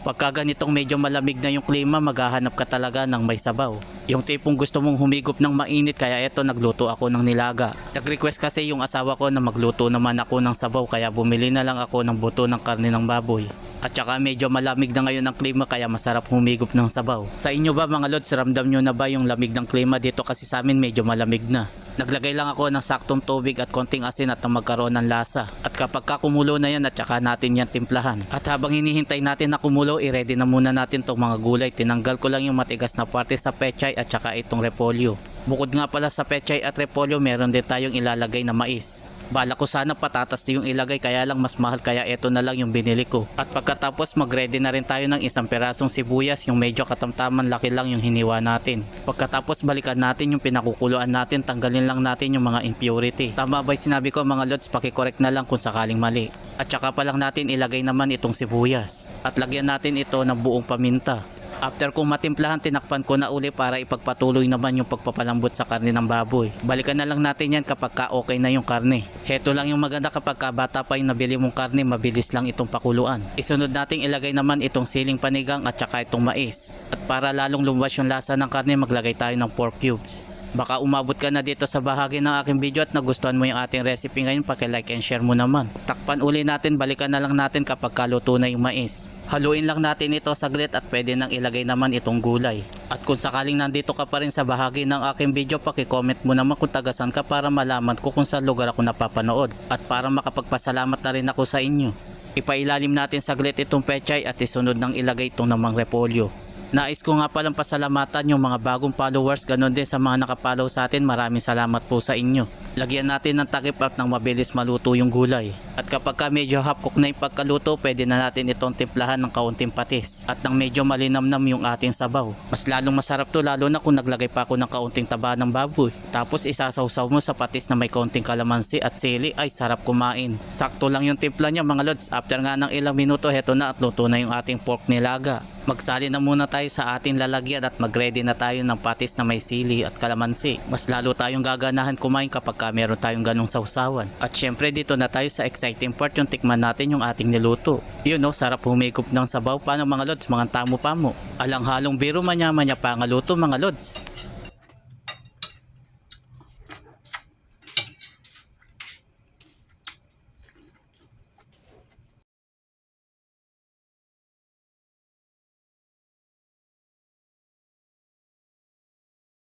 Pagka ganitong medyo malamig na yung klima, maghahanap ka talaga ng may sabaw. Yung tipong gusto mong humigop ng mainit, kaya eto nagluto ako ng nilaga. Nag-request kasi yung asawa ko na magluto naman ako ng sabaw, kaya bumili na lang ako ng buto ng karne ng baboy. At saka medyo malamig na ngayon ang klima, kaya masarap humigop ng sabaw. Sa inyo ba mga lods, ramdam nyo na ba yung lamig ng klima? Dito kasi sa amin medyo malamig na. Naglagay lang ako ng saktong tubig at konting asin at magkaroon ng lasa. At kapag kumulo na yan, at saka natin yan timplahan. At habang hinihintay natin na kumulo, i-ready na muna natin tong mga gulay. Tinanggal ko lang yung matigas na parte sa pechay at saka itong repolyo. Bukod nga pala sa pechay at repolyo, meron din tayong ilalagay na mais. Bala ko sana patatas yung ilagay, kaya lang mas mahal, kaya ito na lang yung binili ko. At pagkatapos mag-ready na rin tayo ng isang pirasong sibuyas, yung medyo katamtaman laki lang yung hiniwa natin. Pagkatapos balikan natin yung pinakukuluan natin, tanggalin lang natin yung mga impurity. Tama ba yung sinabi ko mga lods? Pakicorrect na lang kung sakaling mali. At saka pa lang natin ilagay naman itong sibuyas. At lagyan natin ito ng buong paminta. After kong matimplahan, tinakpan ko na uli para ipagpatuloy naman yung pagpapalambot sa karne ng baboy. Balikan na lang natin yan kapag okay na yung karne. Heto lang yung maganda kapag bata pa yung nabili mong karne, mabilis lang itong pakuluan. Isunod nating ilagay naman itong siling panigang at saka itong mais. At para lalong lumabas yung lasa ng karne, maglagay tayo ng pork cubes. Baka umabot ka na dito sa bahagi ng aking video at nagustuhan mo yung ating recipe ngayon, paki-like and share mo naman. Takpan uli natin, balikan na lang natin kapag kaluto na yung mais. Haluin lang natin ito saglit at pwede nang ilagay naman itong gulay. At kung sakaling nandito ka pa rin sa bahagi ng aking video, paki-comment mo naman kung tagasan ka para malaman ko kung saan lugar ako napapanood. At para makapagpasalamat na rin ako sa inyo. Ipailalim natin saglit itong pechay at isunod nang ilagay itong namang repolyo. Nais ko nga palang pasalamatan yung mga bagong followers, ganon din sa mga nakapollow sa atin. Maraming salamat po sa inyo. Lagyan natin ng takip at nang mabilis maluto yung gulay. At kapag medyo half cook na yung pagkaluto, pwede na natin itong timplahan ng kaunting patis. At nang medyo malinamnam yung ating sabaw. Mas lalong masarap to lalo na kung naglagay pa ako ng kaunting taba ng baboy. Tapos isasawsaw mo sa patis na may kaunting kalamansi at sili, ay sarap kumain. Sakto lang yung timpla niya mga lods. After nga ng ilang minuto, heto na at luto na yung ating pork nilaga. Magsali na muna tayo sa ating lalagyan at mag-ready na tayo ng patis na may sili at kalamansi. Mas lalo tayong gaganahan kumain kapag meron tayong ganong sausawan. At syempre dito na tayo sa exciting part, yung tikman natin yung ating niluto. Yun no, sarap humigop ng sabaw. Paano mga lods, mga tamo pa mo? Alang halong biro, manya-manya pa nga luto mga lods.